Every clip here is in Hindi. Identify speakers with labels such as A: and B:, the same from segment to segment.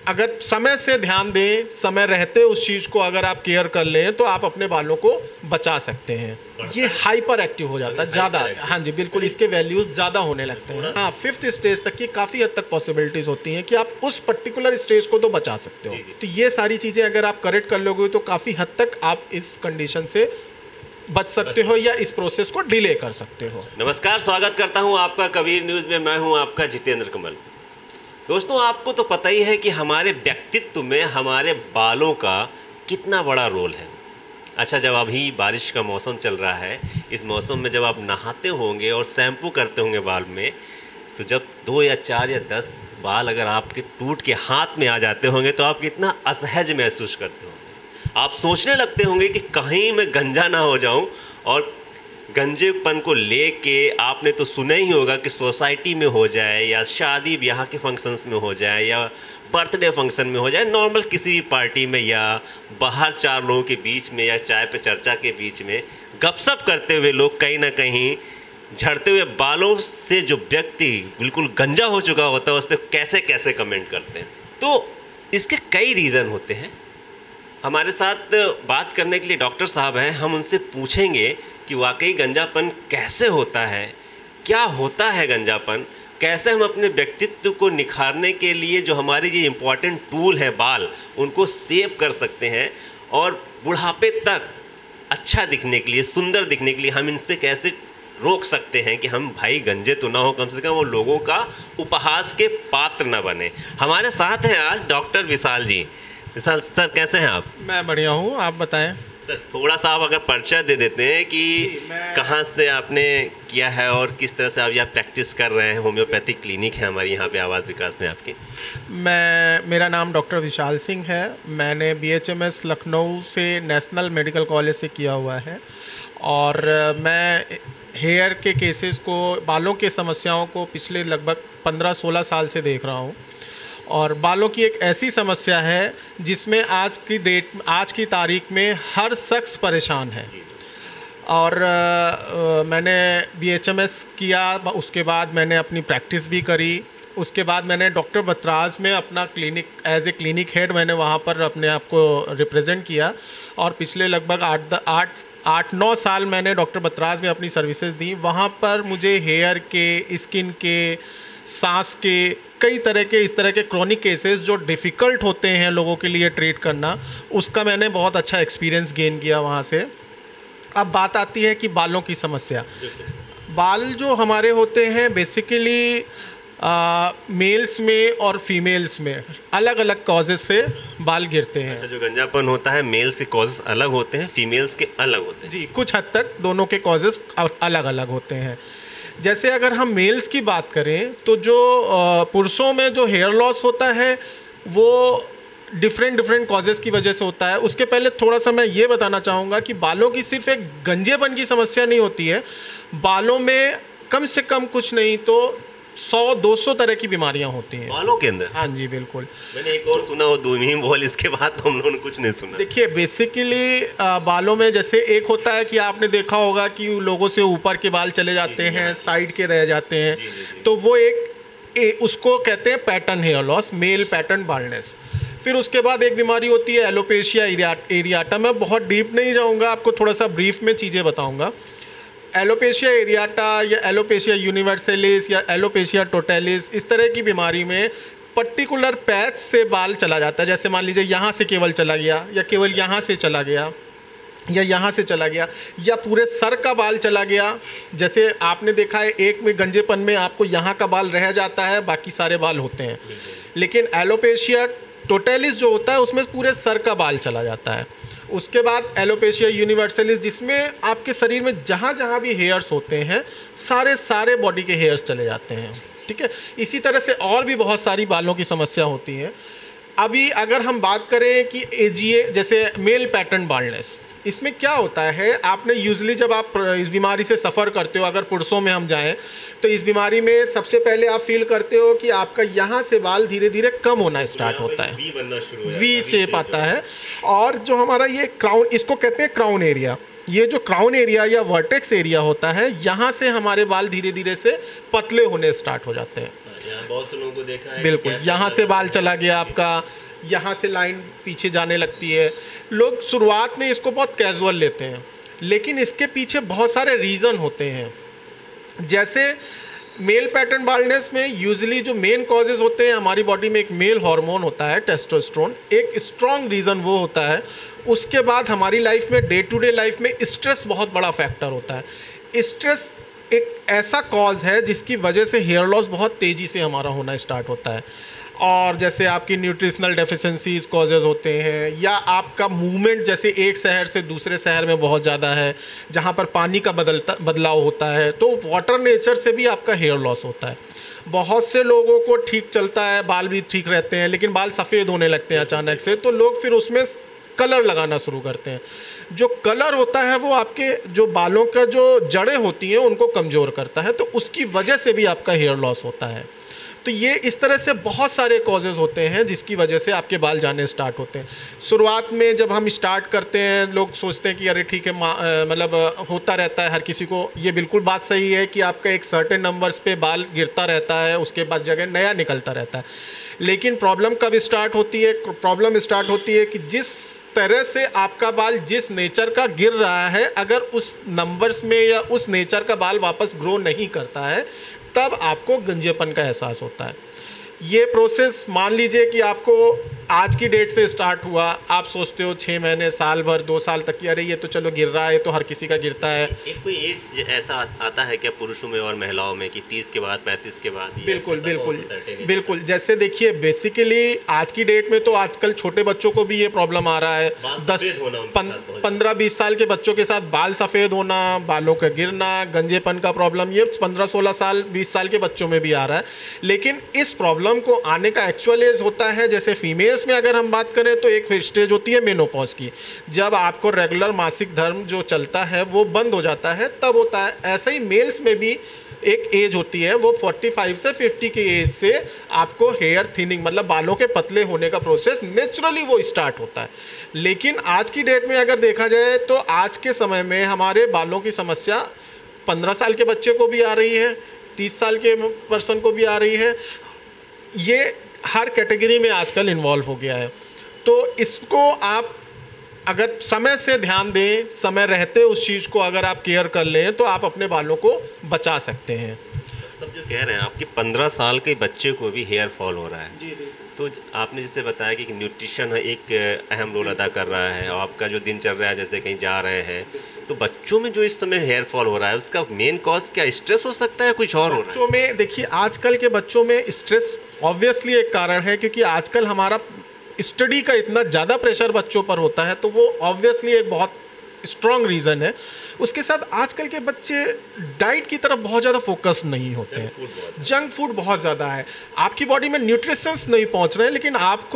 A: अगर समय से ध्यान दें, समय रहते उस चीज़ को अगर आप केयर कर लें तो आप अपने बालों को बचा सकते हैं। ये हाइपर एक्टिव हो जाता है ज़्यादा। हाँ जी बिल्कुल, इसके वैल्यूज़ ज़्यादा होने लगते हैं। हाँ, 5th स्टेज तक की काफ़ी हद तक पॉसिबिलिटीज़ होती हैं कि आप उस पर्टिकुलर स्टेज को तो बचा सकते हो। तो ये सारी चीज़ें अगर आप करेक्ट कर लोगे तो काफ़ी हद तक आप इस कंडीशन से बच सकते हो या इस प्रोसेस को डिले कर सकते हो।
B: नमस्कार, स्वागत करता हूं आपका कबीर न्यूज़ में। मैं हूं आपका जितेंद्र कमल। दोस्तों, आपको तो पता ही है कि हमारे व्यक्तित्व में हमारे बालों का कितना बड़ा रोल है। अच्छा, जब अभी बारिश का मौसम चल रहा है, इस मौसम में जब आप नहाते होंगे और शैम्पू करते होंगे बाल में, तो जब 2 या 4 या 10 बाल अगर आपके टूट के हाथ में आ जाते होंगे तो आप कितना असहज महसूस करते होंगे। आप सोचने लगते होंगे कि कहीं मैं गंजा ना हो जाऊं, और गंजेपन को लेके आपने तो सुना ही होगा कि सोसाइटी में हो जाए या शादी ब्याह के फंक्शंस में हो जाए या बर्थडे फंक्शन में हो जाए, नॉर्मल किसी भी पार्टी में या बाहर 4 लोगों के बीच में या चाय पे चर्चा के बीच में गपशप करते हुए लोग कहीं ना कहीं झड़ते हुए बालों से जो व्यक्ति बिल्कुल गंजा हो चुका होता है उस पर कैसे कैसे कमेंट करते हैं। तो इसके कई रीज़न होते हैं। हमारे साथ बात करने के लिए डॉक्टर साहब हैं, हम उनसे पूछेंगे कि वाकई गंजापन कैसे होता है, क्या होता है गंजापन, कैसे हम अपने व्यक्तित्व को निखारने के लिए जो हमारे ये इम्पॉर्टेंट टूल हैं बाल, उनको सेव कर सकते हैं, और बुढ़ापे तक अच्छा दिखने के लिए, सुंदर दिखने के लिए हम इनसे कैसे रोक सकते हैं कि हम भाई गंजे तो ना हो, कम से कम वो लोगों का उपहास के पात्र ना बने। हमारे साथ हैं आज डॉक्टर विशाल जी। विशाल सर, कैसे हैं आप?
A: मैं बढ़िया हूँ, आप बताएं।
B: सर, थोड़ा सा आप अगर परिचय दे देते हैं कि कहाँ से आपने किया है और किस तरह से आप यहाँ प्रैक्टिस कर रहे हैं। होम्योपैथिक क्लिनिक है हमारी यहाँ पे आवास विकास में आपकी।
A: मेरा नाम डॉक्टर विशाल सिंह है। मैंने BHMS लखनऊ से नेशनल मेडिकल कॉलेज से किया हुआ है, और मैं हेयर के केसेस को, बालों के समस्याओं को पिछले लगभग 15-16 साल से देख रहा हूँ। और बालों की एक ऐसी समस्या है जिसमें आज की तारीख में हर शख्स परेशान है। और मैंने BHMS किया, उसके बाद मैंने अपनी प्रैक्टिस भी करी। उसके बाद मैंने डॉक्टर बतराज में अपना clinic, as a clinic head मैंने वहाँ पर अपने आप को रिप्रेजेंट किया, और पिछले लगभग 8-9 साल मैंने डॉक्टर बतराज में अपनी सर्विसेज दी। वहाँ पर मुझे हेयर के, स्किन के, सांस के, कई तरह के इस तरह के क्रॉनिक केसेस जो डिफ़िकल्ट होते हैं लोगों के लिए ट्रीट करना, उसका मैंने बहुत अच्छा एक्सपीरियंस गेन किया वहाँ से। अब बात आती है कि बालों की समस्या। बाल जो हमारे होते हैं बेसिकली मेल्स में और फीमेल्स में अलग अलग कॉजेज़ से बाल गिरते हैं।
B: अच्छा, जो गंजापन होता है मेल्स के कॉजेज़ अलग होते हैं, फीमेल्स के अलग होते हैं?
A: जी, कुछ हद तक दोनों के कॉजेज़ अलग अलग होते हैं। जैसे अगर हम मेल्स की बात करें तो जो पुरुषों में जो हेयर लॉस होता है वो डिफरेंट कॉजेज़ की वजह से होता है। उसके पहले थोड़ा सा मैं ये बताना चाहूँगा कि बालों की सिर्फ एक गंजेपन की समस्या नहीं होती है। बालों में कम से कम कुछ नहीं तो 100-200 तरह की बीमारियां होती हैं
B: बालों के अंदर।
A: हाँ जी बिल्कुल।
B: मैंने एक और सुना, वो दूनी बोल, इसके बाद तो हम लोगों ने कुछ नहीं सुना।
A: देखिए, बेसिकली बालों में जैसे एक होता है कि आपने देखा होगा कि लोगों से ऊपर के बाल चले जाते हैं, साइड के रह जाते हैं, तो वो उसको कहते हैं pattern hair loss, male pattern baldness. फिर उसके बाद एक बीमारी होती है एलोपेशिया एरियाटा। मैं बहुत डीप नहीं जाऊँगा, आपको थोड़ा सा ब्रीफ में चीज़ें बताऊँगा। एलोपेशिया एरियाटा या एलोपेशिया यूनिवर्सलिस या एलोपेशिया टोटलिस, इस तरह की बीमारी में पर्टिकुलर पैच से बाल चला जाता है। जैसे मान लीजिए यहाँ से केवल चला गया, या केवल यहाँ से चला गया, या यहाँ से चला गया, या पूरे सर का बाल चला गया। जैसे आपने देखा है एक में गंजेपन में आपको यहाँ का बाल रह जाता है, बाकी सारे बाल होते हैं। लेकिन एलोपेशिया टोटलिस जो होता है उसमें पूरे सर का बाल चला जाता है। उसके बाद एलोपेशिया यूनिवर्सलिस, जिसमें आपके शरीर में जहाँ जहाँ भी हेयर्स होते हैं सारे बॉडी के हेयर्स चले जाते हैं। ठीक है, इसी तरह से और भी बहुत सारी बालों की समस्या होती है। अभी अगर हम बात करें कि AGA, जैसे मेल पैटर्न बाल्डनेस, इसमें क्या होता है, आपने यूजली जब आप इस बीमारी से सफ़र करते हो, अगर पुरुषों में हम जाएं तो इस बीमारी में सबसे पहले आप फील करते हो कि आपका यहाँ से बाल धीरे धीरे कम होना स्टार्ट होता है, वी शेप आता है। और जो हमारा ये क्राउन, इसको कहते हैं क्राउन एरिया, ये जो क्राउन एरिया या वर्टेक्स एरिया होता है, यहाँ से हमारे बाल धीरे धीरे से पतले होने स्टार्ट हो जाते हैं।
B: यहाँ बहुत से लोगों को देखा है,
A: बिल्कुल, यहाँ से बाल चला गया आपका, यहाँ से लाइन पीछे जाने लगती है। लोग शुरुआत में इसको बहुत कैजुअल लेते हैं, लेकिन इसके पीछे बहुत सारे रीज़न होते हैं। जैसे मेल पैटर्न बाल्डनेस में यूजुअली जो मेन कॉजेज़ होते हैं, हमारी बॉडी में एक मेल हार्मोन होता है टेस्टोस्टेरोन, एक स्ट्रॉन्ग रीज़न वो होता है। उसके बाद हमारी लाइफ में, डे टू डे लाइफ में स्ट्रेस बहुत बड़ा फैक्टर होता है। स्ट्रेस एक ऐसा कॉज है जिसकी वजह से हेयर लॉस बहुत तेज़ी से हमारा होना स्टार्ट होता है। और जैसे आपकी न्यूट्रिशनल डेफिशिएंसीज कॉजेज़ होते हैं, या आपका मूवमेंट जैसे एक शहर से दूसरे शहर में बहुत ज़्यादा है, जहाँ पर पानी का बदलाव होता है, तो वाटर नेचर से भी आपका हेयर लॉस होता है। बहुत से लोगों को ठीक चलता है, बाल भी ठीक रहते हैं, लेकिन बाल सफ़ेद होने लगते हैं अचानक से, तो लोग फिर उसमें कलर लगाना शुरू करते हैं। जो कलर होता है वो आपके जो बालों का जो जड़ें होती हैं उनको कमज़ोर करता है, तो उसकी वजह से भी आपका हेयर लॉस होता है। तो ये इस तरह से बहुत सारे कॉजेज़ होते हैं जिसकी वजह से आपके बाल जाने स्टार्ट होते हैं। शुरुआत में जब हम स्टार्ट करते हैं, लोग सोचते हैं कि अरे ठीक है, मतलब होता रहता है हर किसी को। ये बिल्कुल बात सही है कि आपका एक सर्टेन नंबर्स पे बाल गिरता रहता है, उसके बाद जगह नया निकलता रहता है। लेकिन प्रॉब्लम कब स्टार्ट होती है? प्रॉब्लम स्टार्ट होती है कि जिस तरह से आपका बाल जिस नेचर का गिर रहा है, अगर उस नंबर्स में या उस नेचर का बाल वापस ग्रो नहीं करता है, तब आपको गंजेपन का एहसास होता है। ये प्रोसेस मान लीजिए कि आपको आज की डेट से स्टार्ट हुआ, आप सोचते हो 6 महीने, साल भर, 2 साल तक की, अरे ये तो चलो गिर रहा है, तो हर किसी का गिरता है।
B: एक कोई एज ऐसा आता है क्या पुरुषों में और महिलाओं में कि 30 के बाद, 35 के बाद?
A: बिल्कुल बिल्कुल बिल्कुल। जैसे देखिए, बेसिकली आज की डेट में तो आजकल छोटे बच्चों को भी ये प्रॉब्लम आ रहा है। 15-20 साल के बच्चों के साथ बाल सफ़ेद होना, बालों का गिरना, गंजेपन का प्रॉब्लम, ये 15-16 साल, 20 साल के बच्चों में भी आ रहा है। लेकिन इस प्रॉब्लम को आने का एक्चुअल एज होता है, जैसे फीमेल्स में अगर हम बात करें तो एक स्टेज होती है मेनोपॉज की, जब आपको रेगुलर मासिक धर्म जो चलता है वो बंद हो जाता है, तब होता है। ऐसा ही मेल्स में भी एक एज होती है, वो 45 से 50 की एज से आपको हेयर थिनिंग, मतलब बालों के पतले होने का प्रोसेस नेचुरली वो स्टार्ट होता है। लेकिन आज की डेट में अगर देखा जाए तो आज के समय में हमारे बालों की समस्या 15 साल के बच्चे को भी आ रही है, 30 साल के पर्सन को भी आ रही है। ये हर कैटेगरी में आजकल इन्वॉल्व हो गया है। तो इसको आप अगर समय से ध्यान दें, समय रहते उस चीज़ को अगर आप केयर कर लें, तो आप अपने बालों को बचा सकते हैं।
B: सब जो कह रहे हैं, आपके 15 साल के बच्चे को भी हेयर फॉल हो रहा है।
A: जी जी।
B: तो आपने जैसे बताया कि न्यूट्रिशन एक अहम रोल अदा कर रहा है, और आपका जो दिन चल रहा है, जैसे कहीं जा रहे हैं, तो बच्चों में जो इस समय हेयर फॉल हो रहा है, उसका मेन कॉज क्या स्ट्रेस हो सकता है, कुछ और हो रहा है?
A: बच्चों में देखिए, आजकल के बच्चों में स्ट्रेस ऑब्वियसली एक कारण है, क्योंकि आजकल हमारा स्टडी का इतना ज़्यादा प्रेशर बच्चों पर होता है, तो वो ऑब्वियसली एक बहुत स्ट्रॉन्ग रीज़न है। उसके साथ आजकल के बच्चे डाइट की तरफ बहुत ज़्यादा फोकस नहीं होते हैं। जंक फूड बहुत ज़्यादा है, आपकी बॉडी में न्यूट्रिशंस नहीं पहुंच रहे हैं, लेकिन आप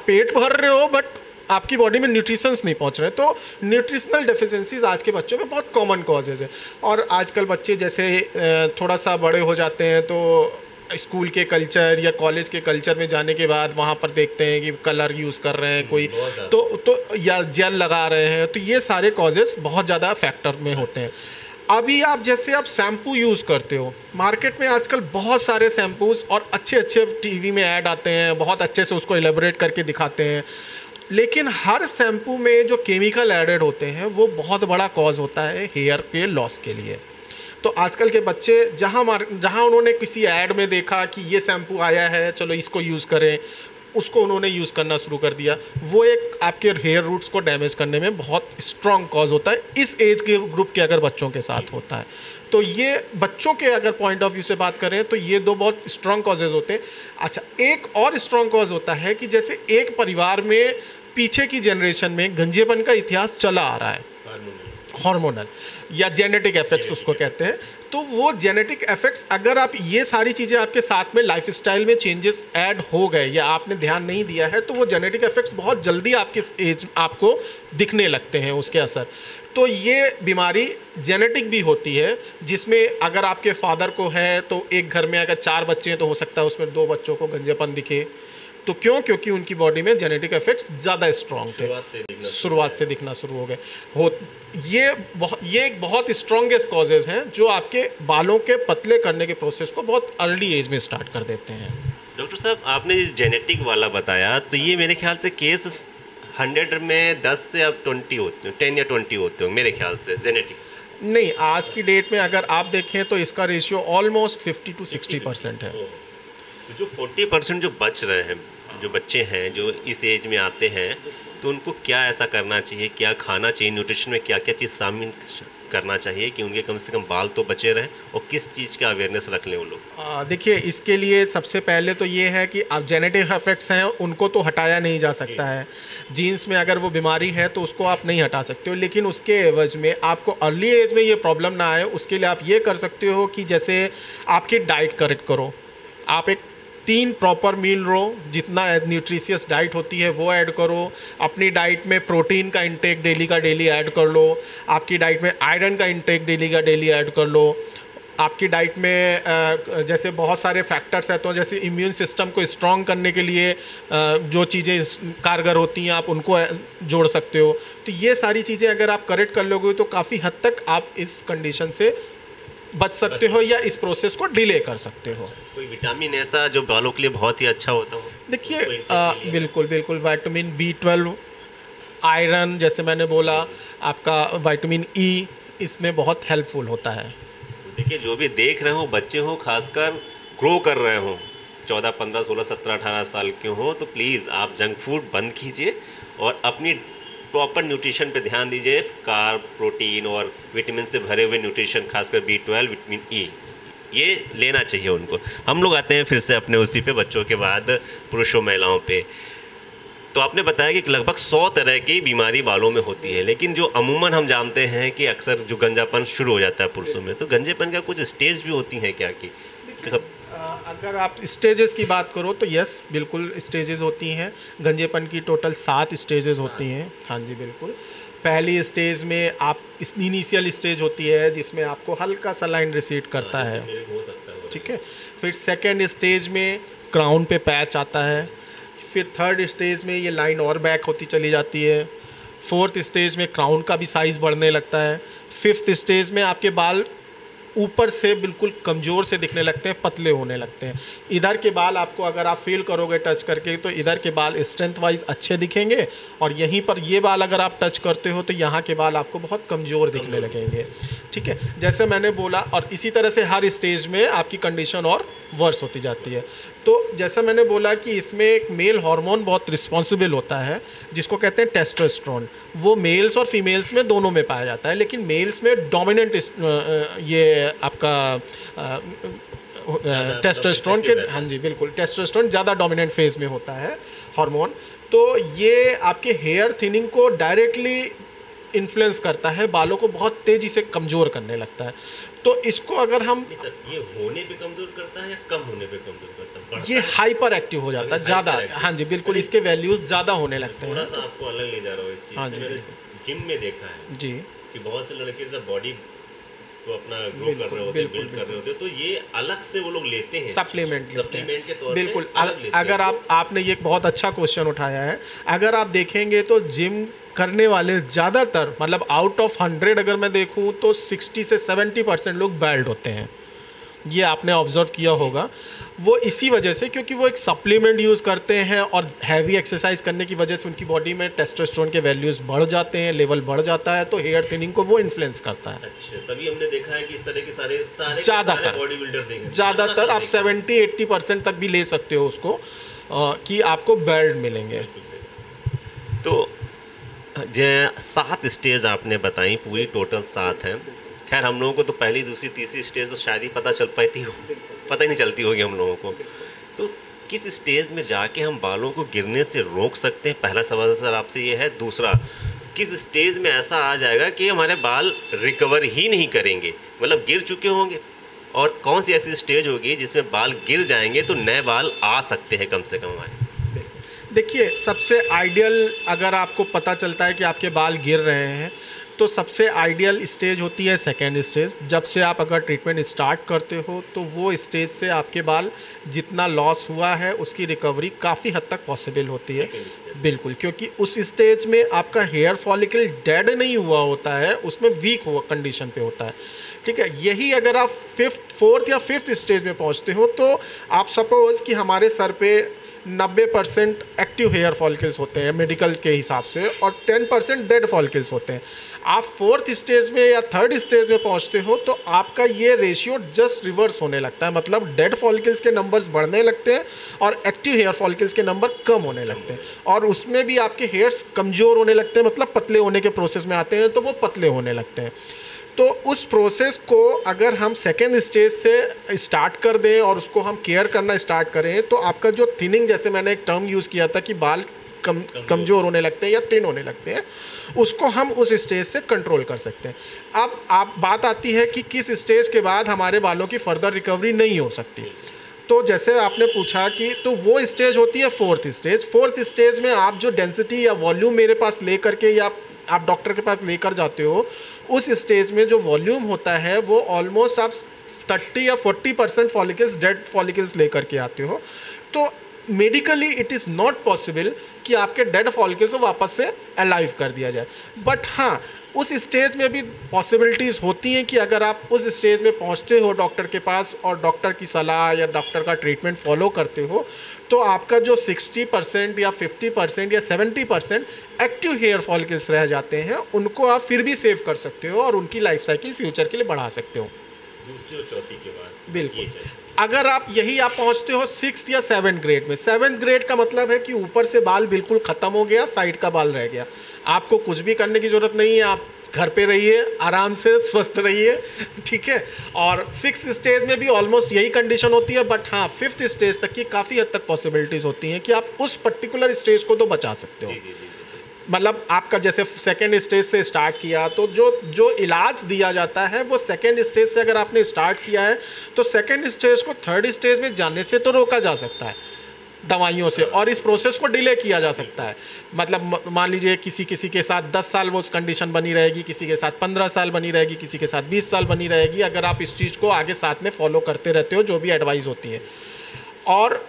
A: पेट भर रहे हो बट आपकी बॉडी में न्यूट्रिशंस नहीं पहुंच रहे हैं। तो न्यूट्रिशनल डेफिशिएंसीज आज के बच्चों में बहुत कॉमन कॉजेज है। और आजकल बच्चे जैसे थोड़ा सा बड़े हो जाते हैं, तो स्कूल के कल्चर या कॉलेज के कल्चर में जाने के बाद वहाँ पर देखते हैं कि कलर यूज़ कर रहे हैं कोई, तो या जेल लगा रहे हैं, तो ये सारे कॉजेस बहुत ज़्यादा फैक्टर में होते हैं। अभी आप जैसे आप शैम्पू यूज़ करते हो, मार्केट में आजकल बहुत सारे शैम्पूज़ और अच्छे अच्छे टीवी में ऐड आते हैं, बहुत अच्छे से उसको एलेबोरेट करके दिखाते हैं, लेकिन हर शैम्पू में जो केमिकल एडेड होते हैं वो बहुत बड़ा कॉज होता है हेयर के लॉस के लिए। तो आजकल के बच्चे जहाँ उन्होंने किसी ऐड में देखा कि ये शैम्पू आया है, चलो इसको यूज़ करें, उसको उन्होंने यूज़ करना शुरू कर दिया, वो एक आपके हेयर रूट्स को डैमेज करने में बहुत स्ट्रॉन्ग कॉज होता है। इस एज के ग्रुप के अगर बच्चों के साथ होता है, तो ये बच्चों के अगर पॉइंट ऑफ व्यू से बात करें तो ये दो बहुत स्ट्रॉन्ग कॉजेज़ होते हैं। अच्छा, एक और स्ट्रॉन्ग कॉज होता है कि जैसे एक परिवार में पीछे की जनरेशन में गंजेपन का इतिहास चला आ रहा है, हार्मोनल या जेनेटिक इफेक्ट्स उसको कहते हैं। तो वो जेनेटिक इफेक्ट्स, अगर आप ये सारी चीज़ें आपके साथ में लाइफस्टाइल में चेंजेस ऐड हो गए या आपने ध्यान नहीं दिया है, तो वो जेनेटिक इफेक्ट्स बहुत जल्दी आपके एज आपको दिखने लगते हैं उसके असर। तो ये बीमारी जेनेटिक भी होती है, जिसमें अगर आपके फादर को है तो एक घर में अगर 4 बच्चे हैं तो हो सकता है उसमें 2 बच्चों को गंजेपन दिखे, तो क्यों? क्योंकि उनकी बॉडी में जेनेटिक इफेक्ट्स ज़्यादा स्ट्रॉन्ग थे, शुरुआत से दिखना शुरू हो गए हो। ये एक बहुत स्ट्रॉन्गेस्ट कॉजेज़ हैं जो आपके बालों के पतले करने के प्रोसेस को बहुत अर्ली एज में स्टार्ट कर देते हैं।
B: डॉक्टर साहब, आपने जेनेटिक वाला बताया, तो ये मेरे ख्याल से केस 100 में 10 से अब 20 होते हैं, 10 या 20 होते हो मेरे ख्याल से जेनेटिक्स।
A: नहीं, आज की डेट में अगर आप देखें तो इसका रेशियो ऑलमोस्ट 50 to 60% है।
B: जो 40% जो बच रहे हैं, जो बच्चे हैं जो इस एज में आते हैं, तो उनको क्या ऐसा करना चाहिए, क्या खाना चाहिए, न्यूट्रिशन में क्या क्या चीज़ शामिल करना चाहिए कि उनके कम से कम बाल तो बचे रहें, और किस चीज़ का अवेयरनेस रख लें वो लोग?
A: देखिए, इसके लिए सबसे पहले तो ये है कि आप जेनेटिक इफेक्ट्स हैं उनको तो हटाया नहीं जा सकता है। जीन्स में अगर वो बीमारी है तो उसको आप नहीं हटा सकते हो, लेकिन उसके एवज में आपको अर्ली एज में ये प्रॉब्लम ना आए उसके लिए आप ये कर सकते हो कि जैसे आपकी डाइट करेक्ट करो, आप एक 3 प्रॉपर मील लो, जितना न्यूट्रिशियस डाइट होती है वो ऐड करो। अपनी डाइट में प्रोटीन का इंटेक डेली का डेली ऐड कर लो। आपकी डाइट में आयरन का इंटेक डेली का डेली ऐड कर लो। आपकी डाइट में जैसे बहुत सारे फैक्टर्स हैं, तो जैसे इम्यून सिस्टम को स्ट्रॉन्ग करने के लिए जो चीज़ें कारगर होती हैं आप उनको जोड़ सकते हो। तो ये सारी चीज़ें अगर आप करेक्ट कर लोगे तो काफ़ी हद तक आप इस कंडीशन से बच सकते हो या इस प्रोसेस को डिले कर सकते हो।
B: कोई विटामिन ऐसा जो बालों के लिए बहुत ही अच्छा होता हो?
A: देखिए, बिल्कुल विटामिन B12, आयरन, जैसे मैंने बोला, आपका विटामिन E इसमें बहुत हेल्पफुल होता है।
B: देखिए, जो भी देख रहे हो, बच्चे हो, खासकर ग्रो कर रहे हो, 14, 15, 16, 17, 18 साल के हो, तो प्लीज़ आप जंक फूड बंद कीजिए और अपनी प्रॉपर न्यूट्रिशन पे ध्यान दीजिए। कार्ब, प्रोटीन और विटामिन से भरे हुए न्यूट्रिशन, खासकर B12, विटामिन E, ये लेना चाहिए उनको। हम लोग आते हैं फिर से अपने उसी पे, बच्चों के बाद पुरुषों महिलाओं पे। तो आपने बताया कि लगभग 100 तरह की बीमारी बालों में होती है, लेकिन जो अमूमन हम जानते हैं कि अक्सर जो गंजापन शुरू हो जाता है पुरुषों में, तो गंजेपन का कुछ स्टेज भी होती हैं क्या? कि
A: अगर आप स्टेजेस की बात करो तो यस, बिल्कुल स्टेजेस होती हैं। गंजेपन की टोटल 7 स्टेजेस होती हैं। हाँ जी, बिल्कुल। पहली स्टेज में आप इनिशियल स्टेज होती है जिसमें आपको हल्का सा लाइन रिसीड करता है, ठीक है। फिर सेकेंड स्टेज में क्राउन पे पैच आता है। फिर थर्ड स्टेज में ये लाइन और बैक होती चली जाती है। फोर्थ स्टेज में क्राउन का भी साइज़ बढ़ने लगता है। फिफ्थ स्टेज में आपके बाल ऊपर से बिल्कुल कमज़ोर से दिखने लगते हैं, पतले होने लगते हैं। इधर के बाल आपको अगर आप फील करोगे टच करके तो इधर के बाल स्ट्रेंथ वाइज अच्छे दिखेंगे, और यहीं पर ये बाल अगर आप टच करते हो तो यहाँ के बाल आपको बहुत कमज़ोर दिखने लगेंगे, ठीक है। जैसे मैंने बोला, और इसी तरह से हर स्टेज में आपकी कंडीशन और वर्स होती जाती है। तो जैसा मैंने बोला कि इसमें एक मेल हार्मोन बहुत रिस्पॉन्सिबल होता है जिसको कहते हैं टेस्टोस्टेरोन। वो मेल्स और फीमेल्स में दोनों में पाया जाता है, लेकिन मेल्स में डोमिनेंट ये आपका टेस्टोस्टेरोन के, हाँ जी बिल्कुल, टेस्टोस्टेरोन ज़्यादा डोमिनेंट फेज में होता है हार्मोन। तो ये आपके हेयर थिनिंग को डायरेक्टली इन्फ्लुएंस करता है, बालों को बहुत तेज़ी से कमज़ोर करने लगता है। तो इसको अगर हम,
B: ये होने पे कमज़ोर करता है या कम होने पे कमज़ोर करता है?
A: ये हाइपर एक्टिव हो जाता है ज़्यादा। हाँ जी बिल्कुल, इसके वैल्यूज़ ज़्यादा होने लगते हैं।
B: थोड़ा सा आपको अलग ले जा रहा हूँ इस चीज़ से।
A: हाँ जी,
B: मैंने जिम में देखा है
A: जी
B: कि बहुत से लड़के जब बॉडी को अपना ग्रो कर रहे होते हैं, बिल्ड कर रहे होते हैं, तो ये अलग से वो लोग लेते हैं,
A: सप्लीमेंट
B: के तौर पे
A: बिल्कुल।
B: अलग लेते
A: अगर
B: हैं।
A: आपने ये एक बहुत अच्छा क्वेश्चन उठाया है। अगर आप देखेंगे तो जिम करने वाले ज़्यादातर, मतलब आउट ऑफ 100 अगर मैं देखूं तो 60 से 70% लोग बैल्ड होते हैं। ये आपने ऑब्जर्व किया होगा। वो इसी वजह से, क्योंकि वो एक सप्लीमेंट यूज़ करते हैं और हैवी एक्सरसाइज करने की वजह से उनकी बॉडी में टेस्टोस्टेरोन के वैल्यूज़ बढ़ जाते हैं, लेवल बढ़ जाता है, तो हेयर थिनिंग को वो इन्फ्लुएंस करता है।
B: अच्छा, तभी हमने देखा है कि इस तरह के सारे
A: ज़्यादातर
B: बॉडी बिल्डर देखें,
A: ज़्यादातर आप 70-80% तक भी ले सकते हो उसको, कि आपको बैल्ड मिलेंगे।
B: तो 7 स्टेज आपने बताई, पूरी टोटल 7 हैं। खैर, हम लोगों को तो पहली, दूसरी, तीसरी स्टेज तो शायद ही पता चल पाती हो, पता ही नहीं चलती होगी हम लोगों को। तो किस स्टेज में जाके हम बालों को गिरने से रोक सकते हैं? पहला सवाल सर आपसे ये है। दूसरा, किस स्टेज में ऐसा आ जाएगा कि हमारे बाल रिकवर ही नहीं करेंगे, मतलब गिर चुके होंगे, और कौन सी ऐसी स्टेज होगी जिसमें बाल गिर जाएंगे तो नए बाल आ सकते हैं कम से कम हमारे?
A: देखिए, सबसे आइडियल अगर आपको पता चलता है कि आपके बाल गिर रहे हैं तो सबसे आइडियल स्टेज होती है सेकेंड स्टेज। जब से आप अगर ट्रीटमेंट स्टार्ट करते हो तो वो स्टेज से आपके बाल जितना लॉस हुआ है उसकी रिकवरी काफ़ी हद तक पॉसिबल होती है। बिल्कुल, क्योंकि उस स्टेज में आपका हेयर फॉलिकल डेड नहीं हुआ होता है, उसमें वीक हुआ कंडीशन पे होता है। ठीक है, यही अगर आप फोर्थ या फिफ्थ स्टेज में पहुंचते हो तो आप सपोज कि हमारे सर पे 90% एक्टिव हेयर फॉलिकल्स होते हैं मेडिकल के हिसाब से और 10% डेड फॉलिकल्स होते हैं। आप फोर्थ स्टेज में या थर्ड स्टेज में पहुंचते हो तो आपका ये रेशियो जस्ट रिवर्स होने लगता है, मतलब डेड फॉलिकल्स के नंबर्स बढ़ने लगते हैं और एक्टिव हेयर फॉलिकल्स के नंबर कम होने लगते हैं, और उसमें भी आपके हेयर्स कमज़ोर होने लगते हैं, मतलब पतले होने के प्रोसेस में आते हैं तो वो पतले होने लगते हैं। तो उस प्रोसेस को अगर हम सेकेंड स्टेज से स्टार्ट कर दें और उसको हम केयर करना स्टार्ट करें तो आपका जो थिनिंग, जैसे मैंने एक टर्म यूज़ किया था कि बाल कमज़ोर होने लगते हैं या थिन होने लगते हैं, उसको हम उस स्टेज से कंट्रोल कर सकते हैं। अब आप बात आती है कि किस स्टेज के बाद हमारे बालों की फर्दर रिकवरी नहीं हो सकती। तो जैसे आपने पूछा कि तो वो स्टेज होती है फोर्थ स्टेज। फोर्थ स्टेज में आप जो डेंसिटी या वॉल्यूम मेरे पास ले करके या आप डॉक्टर के पास लेकर जाते हो, उस स्टेज में जो वॉल्यूम होता है वो ऑलमोस्ट आप 30 या 40% फॉलिकल्स, डेड फॉलिकल्स लेकर के आते हो। तो medically it is not possible कि आपके डेड फॉलिकल्स को वापस से अलाइव कर दिया जाए, बट हाँ उस स्टेज में भी पॉसिबिलिटीज़ होती हैं कि अगर आप उस स्टेज में पहुंचते हो डॉक्टर के पास और डॉक्टर की सलाह या डॉक्टर का ट्रीटमेंट फॉलो करते हो तो आपका जो 60% या 50% या 70% एक्टिव हेयर फॉलिकल्स रह जाते हैं उनको आप फिर भी सेव कर सकते हो और उनकी लाइफ साइकिल फ्यूचर के लिए बढ़ा सकते हो।
B: दूसरी और चौथी के बाद
A: बिल्कुल। अगर आप पहुंचते हो 6th या 7th ग्रेड में, 7th ग्रेड का मतलब है कि ऊपर से बाल बिल्कुल ख़त्म हो गया, साइड का बाल रह गया, आपको कुछ भी करने की ज़रूरत नहीं है, आप घर पे रहिए, आराम से स्वस्थ रहिए, ठीक है। और 6th स्टेज में भी ऑलमोस्ट यही कंडीशन होती है, बट हाँ 5th स्टेज तक की काफ़ी हद तक पॉसिबिलिटीज़ होती हैं कि आप उस पर्टिकुलर स्टेज को तो बचा सकते हो। मतलब आपका जैसे सेकेंड स्टेज से स्टार्ट किया तो जो इलाज दिया जाता है वो सेकेंड स्टेज से अगर आपने स्टार्ट किया है तो सेकेंड स्टेज को थर्ड स्टेज में जाने से तो रोका जा सकता है दवाइयों से, और इस प्रोसेस को डिले किया जा सकता है। मतलब मान लीजिए किसी के साथ 10 साल वो कंडीशन बनी रहेगी, किसी के साथ 15 साल बनी रहेगी, किसी के साथ 20 साल बनी रहेगी, अगर आप इस चीज़ को आगे साथ में फॉलो करते रहते हो जो भी एडवाइस होती है। और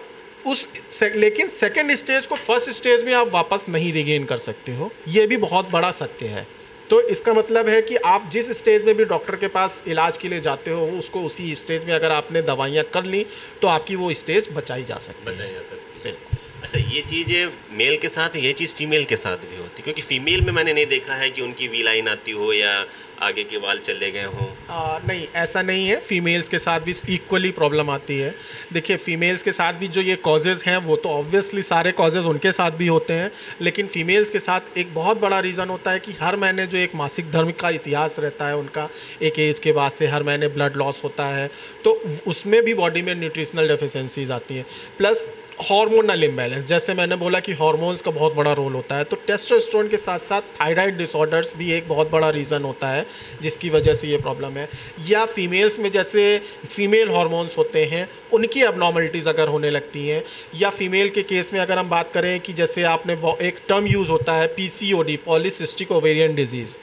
A: लेकिन सेकेंड स्टेज को फर्स्ट स्टेज में आप वापस नहीं रिगेन कर सकते हो, ये भी बहुत बड़ा सत्य है। तो इसका मतलब है कि आप जिस स्टेज में भी डॉक्टर के पास इलाज के लिए जाते हो उसको उसी स्टेज में अगर आपने दवाइयाँ कर ली तो आपकी वो स्टेज बचाई जा सकती है।
B: अच्छा, ये चीज़ मेल के साथ ये चीज़ फीमेल के साथ भी होती है, क्योंकि फीमेल में मैंने नहीं देखा है कि उनकी वी लाइन आती हो या आगे के बाल चले गए हों।
A: नहीं, ऐसा नहीं है, फीमेल्स के साथ भी इक्वली प्रॉब्लम आती है। देखिए फीमेल्स के साथ भी जो ये कॉजेज़ हैं वो तो ऑब्वियसली सारे कॉजेज़ उनके साथ भी होते हैं, लेकिन फीमेल्स के साथ एक बहुत बड़ा रीज़न होता है कि हर महीने जो एक मासिक धर्म का इतिहास रहता है उनका, एक एज के बाद से हर महीने ब्लड लॉस होता है, तो उसमें भी बॉडी में न्यूट्रिशनल डेफिशिएंसीज आती हैं, प्लस हार्मोनल इम्बैलेंस। जैसे मैंने बोला कि हार्मोन्स का बहुत बड़ा रोल होता है, तो टेस्टोस्टेरोन के साथ साथ थायराइड डिसऑर्डर्स भी एक बहुत बड़ा रीज़न होता है जिसकी वजह से ये प्रॉब्लम है। या फीमेल्स में जैसे फीमेल हार्मोन्स होते हैं उनकी एबनॉर्मलिटीज़ अगर होने लगती हैं, या फीमेल के केस में अगर हम बात करें कि जैसे आपने एक टर्म यूज़ होता है PCOD, पॉलीसिस्टिक ओवेरियन डिजीज़,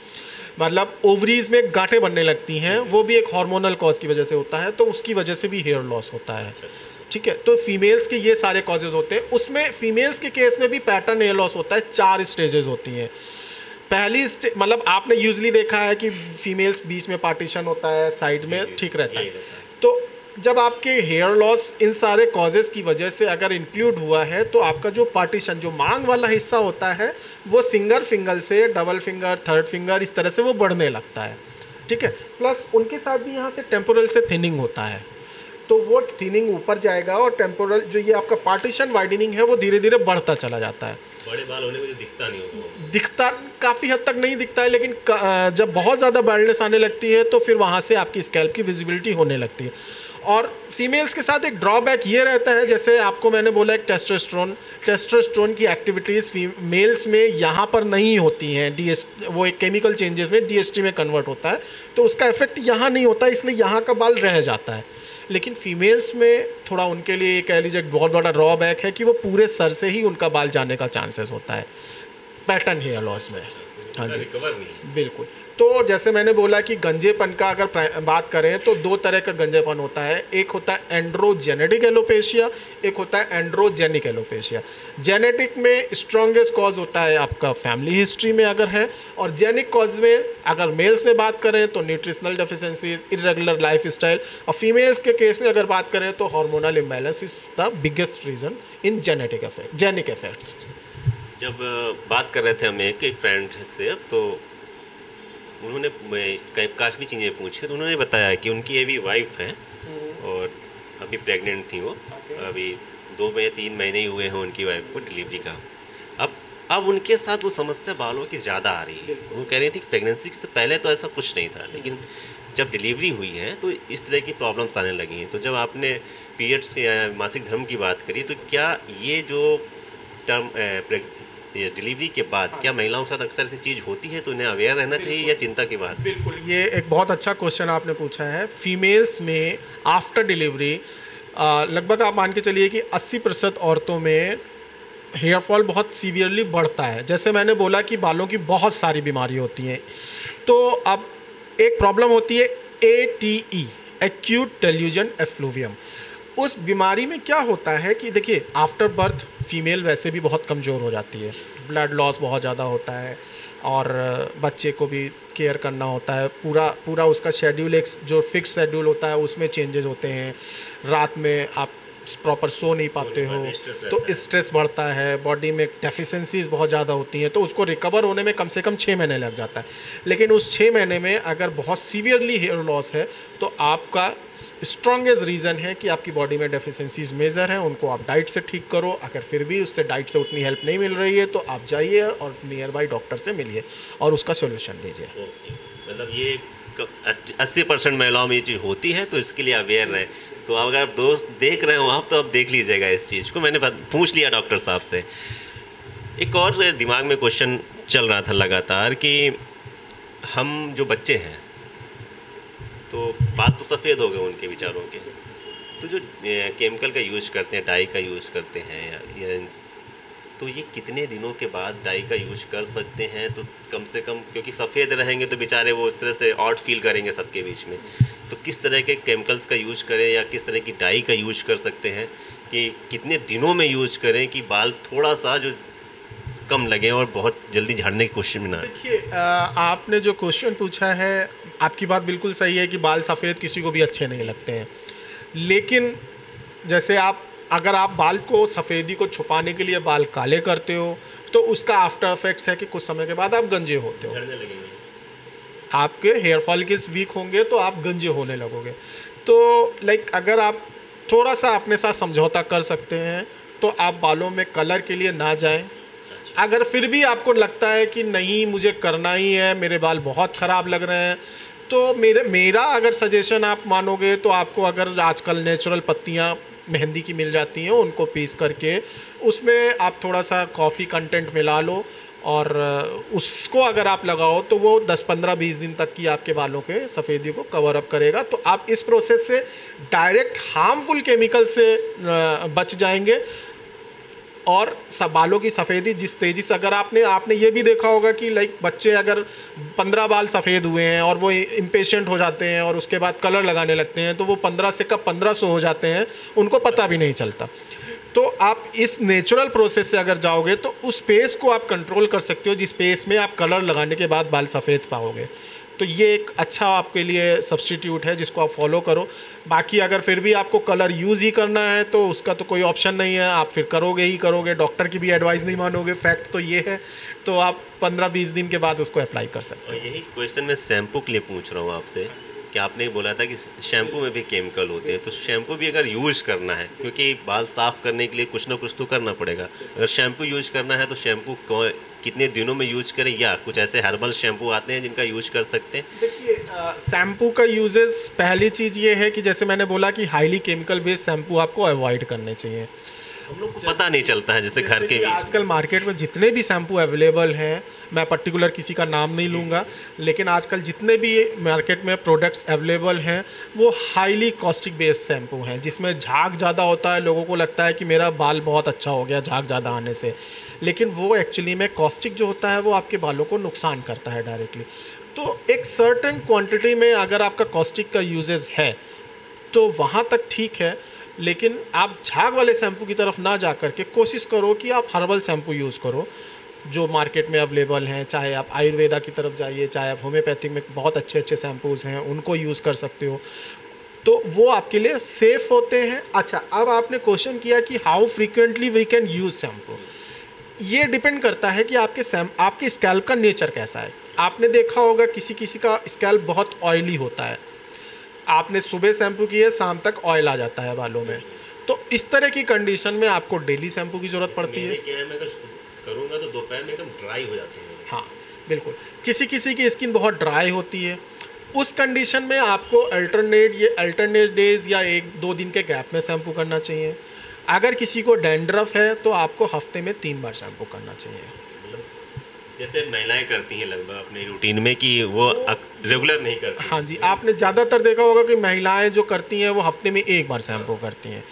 A: मतलब ओवरीज में गांठें बनने लगती हैं, वो भी एक हार्मोनल कॉज की वजह से होता है, तो उसकी वजह से भी हेयर लॉस होता है। ठीक है, तो फीमेल्स के ये सारे कॉजेज़ होते हैं। उसमें फीमेल्स के केस में भी पैटर्न हेयर लॉस होता है, 4 स्टेजेस होती हैं। पहली मतलब आपने यूजली देखा है कि फीमेल्स बीच में पार्टीशन होता है, साइड में ठीक रहता है। तो जब आपके हेयर लॉस इन सारे कॉजेज़ की वजह से अगर इंक्लूड हुआ है तो आपका जो पार्टीशन, जो मांग वाला हिस्सा होता है, वो सिंगल फिंगर से डबल फिंगर, थर्ड फिंगर, इस तरह से वो बढ़ने लगता है। ठीक है, प्लस उनके साथ भी यहाँ से टेम्पोरल से थिनिंग होता है, तो वो थिनिंग ऊपर जाएगा और टेम्पोरल जो ये आपका पार्टीशन वाइडनिंग है वो धीरे धीरे बढ़ता चला जाता है।
B: बड़े बाल होने में दिखता नहीं होगा,
A: दिखता काफ़ी हद तक नहीं दिखता है, लेकिन जब बहुत ज़्यादा बाल्डनेस आने लगती है तो फिर वहाँ से आपकी स्कैल्प की विजिबिलिटी होने लगती है। और फीमेल्स के साथ एक ड्रॉबैक ये रहता है, जैसे आपको मैंने बोला एक टेस्टोस्टेरोन की एक्टिविटीज़ फीमेल्स में यहाँ पर नहीं होती हैं, वो एक केमिकल चेंजेस में DHT में कन्वर्ट होता है, तो उसका इफेक्ट यहाँ नहीं होता, इसलिए यहाँ का बाल रह जाता है। लेकिन फीमेल्स में थोड़ा उनके लिए कह लीजिए एक बहुत बड़ा ड्रॉबैक है कि वो पूरे सर से ही उनका बाल जाने का चांसेस होता है पैटर्न हेयर लॉस में। हाँ जी,
B: रिकवर नहीं।
A: बिल्कुल। तो जैसे मैंने बोला कि गंजेपन का अगर बात करें तो दो तरह का गंजेपन होता है। एक होता है एंड्रोजेनेटिक एलोपेशिया, एक होता है एंड्रोजेनिक एलोपेशिया। जेनेटिक में स्ट्रॉन्गेस्ट कॉज होता है आपका फैमिली हिस्ट्री में अगर है, और जेनिक कॉज में अगर मेल्स में बात करें तो nutritional deficiencies, irregular life style, और फीमेल्स के केस में अगर बात करें तो hormonal imbalance is the biggest reason in genic effects.
B: जब बात कर रहे थे हम एक फ्रेंड से, तो उन्होंने काफ़ी चीज़ें पूछी, तो उन्होंने बताया कि उनकी अभी वाइफ है और अभी प्रेग्नेंट थी वो। अभी 2-3 महीने ही हुए हैं उनकी वाइफ को डिलीवरी का। अब उनके साथ वो समस्या बालों की ज़्यादा आ रही है। वो कह रही थी कि प्रेगनेंसी से पहले तो ऐसा कुछ नहीं था, लेकिन जब डिलीवरी हुई है तो इस तरह की प्रॉब्लम्स आने लगी हैं। तो जब आपने पीरियड्स या मासिक धर्म की बात करी, तो क्या ये जो टर्म ये डिलीवरी के बाद क्या महिलाओं के साथ अक्सर ऐसी चीज़ होती है, तो उन्हें अवेयर रहना चाहिए या चिंता की बात?
A: बिल्कुल, ये एक बहुत अच्छा क्वेश्चन आपने पूछा है। फीमेल्स में आफ्टर डिलीवरी लगभग आप मान के चलिए कि 80% औरतों में हेयर फॉल बहुत सीवियरली बढ़ता है। जैसे मैंने बोला कि बालों की बहुत सारी बीमारी होती हैं, तो अब एक प्रॉब्लम होती है ATE, एक्यूट टेल्यूजन एफ्लूवियम। उस बीमारी में क्या होता है कि देखिए, आफ्टर बर्थ फीमेल वैसे भी बहुत कमज़ोर हो जाती है, ब्लड लॉस बहुत ज़्यादा होता है, और बच्चे को भी केयर करना होता है। पूरा उसका शेड्यूल, एक जो फिक्स शेड्यूल होता है उसमें चेंजेस होते हैं। रात में आप प्रॉपर सो नहीं पाते हो, तो स्ट्रेस बढ़ता है, बॉडी में डेफिशिएंसीज बहुत ज़्यादा होती हैं, तो उसको रिकवर होने में कम से कम 6 महीने लग जाता है। लेकिन उस 6 महीने में अगर बहुत सीवियरली हेयर लॉस है, तो आपका स्ट्रॉन्गेस्ट रीज़न है कि आपकी बॉडी में डेफिशिएंसीज मेजर हैं, उनको आप डाइट से ठीक करो। अगर फिर भी उससे डाइट से उतनी हेल्प नहीं मिल रही है, तो आप जाइए और नियर बाई डॉक्टर से मिलिए और उसका सोल्यूशन लीजिए।
B: मतलब ये 80% महिलाओं में ये चीज़ होती है, तो इसके लिए अवेयर रहे। तो अगर आप दोस्त देख रहे हो आप, तो आप देख लीजिएगा इस चीज़ को। मैंने पूछ लिया डॉक्टर साहब से। एक और दिमाग में क्वेश्चन चल रहा था लगातार कि हम जो बच्चे हैं, तो बात तो सफ़ेद हो गए उनके विचारों के, तो जो केमिकल का यूज़ करते हैं, डाई का यूज़ करते हैं, या तो ये कितने दिनों के बाद डाई का यूज़ कर सकते हैं? तो कम से कम, क्योंकि सफ़ेद रहेंगे तो बेचारे वो इस तरह से ऑड फील करेंगे सबके बीच में। तो किस तरह के केमिकल्स का यूज़ करें या किस तरह की डाई का यूज़ कर सकते हैं, कि कितने दिनों में यूज़ करें कि बाल थोड़ा सा जो कम लगे और बहुत जल्दी झड़ने की कोशिश में ना आए?
A: देखिए, आपने जो क्वेश्चन पूछा है, आपकी बात बिल्कुल सही है कि बाल सफ़ेद किसी को भी अच्छे नहीं लगते हैं। लेकिन जैसे अगर आप बाल को, सफ़ेदी को छुपाने के लिए बाल काले करते हो, तो उसका आफ्टर इफेक्ट्स है कि कुछ समय के बाद आप गंजे होते हो, आपके हेयर फॉलिकल्स वीक होंगे, तो आप गंजे होने लगोगे। तो अगर आप थोड़ा सा अपने साथ समझौता कर सकते हैं, तो आप बालों में कलर के लिए ना जाएं। अगर फिर भी आपको लगता है कि नहीं, मुझे करना ही है, मेरे बाल बहुत ख़राब लग रहे हैं, तो मेरा अगर सजेशन आप मानोगे, तो आपको अगर आजकल नेचुरल पत्तियाँ मेहंदी की मिल जाती हैं, उनको पीस करके उसमें आप थोड़ा सा कॉफ़ी कंटेंट मिला लो, और उसको अगर आप लगाओ, तो वो 10-15-20 दिन तक की आपके बालों के सफ़ेदी को कवर अप करेगा। तो आप इस प्रोसेस से डायरेक्ट हार्मफुल केमिकल से बच जाएंगे, और बालों की सफ़ेदी जिस तेज़ी से, अगर आपने ये भी देखा होगा कि बच्चे अगर 15 बाल सफ़ेद हुए हैं और वो इम्पेशेंट हो जाते हैं और उसके बाद कलर लगाने लगते हैं, तो वो 15 से कब 1500 हो जाते हैं, उनको पता भी नहीं चलता। तो आप इस नेचुरल प्रोसेस से अगर जाओगे, तो उस पेस को आप कंट्रोल कर सकते हो, जिस पेस में आप कलर लगाने के बाद बाल सफ़ेद पाओगे। तो ये एक अच्छा आपके लिए सब्स्टिट्यूट है, जिसको आप फॉलो करो। बाकी अगर फिर भी आपको कलर यूज़ ही करना है, तो उसका तो कोई ऑप्शन नहीं है, आप फिर करोगे ही करोगे, डॉक्टर की भी एडवाइस नहीं मानोगे, फैक्ट तो ये है। तो आप 15-20 दिन के बाद उसको अप्लाई कर सकते हो।
B: यही क्वेश्चन मैं शैम्पू के लिए पूछ रहा हूँ आपसे, कि आपने बोला था कि शैम्पू में भी केमिकल होते हैं, तो शैम्पू भी अगर यूज़ करना है, क्योंकि बाल साफ़ करने के लिए कुछ ना कुछ तो करना पड़ेगा, अगर शैम्पू यूज़ करना है, तो शैम्पू कितने दिनों में यूज करें, या कुछ ऐसे हर्बल शैम्पू आते हैं जिनका यूज कर सकते हैं?
A: देखिए, शैम्पू का यूजेस, पहली चीज़ ये है कि जैसे मैंने बोला कि हाईली केमिकल बेस्ड शैम्पू आपको अवॉइड करने चाहिए।
B: हम लोग को पता नहीं चलता है, जैसे घर के भी
A: आजकल मार्केट में जितने भी शैम्पू अवेलेबल हैं, मैं पर्टिकुलर किसी का नाम नहीं लूँगा, लेकिन आजकल जितने भी मार्केट में प्रोडक्ट्स अवेलेबल हैं, वो हाईली कॉस्टिक बेस्ड शैम्पू हैं, जिसमें झाग ज़्यादा होता है। लोगों को लगता है कि मेरा बाल बहुत अच्छा हो गया झाग ज़्यादा आने से, लेकिन वो एक्चुअली में कॉस्टिक जो होता है, वो आपके बालों को नुकसान करता है डायरेक्टली। तो एक सर्टेन क्वांटिटी में अगर आपका कॉस्टिक का यूजेस है तो वहाँ तक ठीक है, लेकिन आप झाग वाले शैम्पू की तरफ ना जा कर के कोशिश करो कि आप हर्बल शैम्पू यूज़ करो जो मार्केट में अवेलेबल हैं। चाहे आप आयुर्वेदा की तरफ जाइए, चाहे आप होम्योपैथिक में बहुत अच्छे अच्छे शैम्पूज़ हैं, उनको यूज़ कर सकते हो, तो वो आपके लिए सेफ़ होते हैं। अच्छा, अब आपने क्वेश्चन किया कि how frequently we can use shampoo. ये डिपेंड करता है कि आपके स्कैल्प का नेचर कैसा है। आपने देखा होगा किसी किसी का स्कैल्प बहुत ऑयली होता है, आपने सुबह शैम्पू किए, शाम तक ऑयल आ जाता है बालों में, तो इस तरह की कंडीशन में आपको डेली शैम्पू की ज़रूरत पड़ती है।
B: क्या है, मैं अगर करूँगा तो दोपहर में एकदम ड्राई हो जाती है।
A: हाँ बिल्कुल, किसी किसी की स्किन बहुत ड्राई होती है, उस कंडीशन में आपको अल्टरनेट डेज या 1-2 दिन के गैप में शैम्पू करना चाहिए। अगर किसी को डैंड्रफ है तो आपको हफ्ते में 3 बार शैम्पू करना चाहिए।
B: जैसे महिलाएं करती हैं लगभग अपने रूटीन में कि वो रेगुलर नहीं करती।
A: हाँ जी, आपने ज़्यादातर देखा होगा कि महिलाएं जो करती हैं वो हफ्ते में 1 बार शैम्पू करती हैं।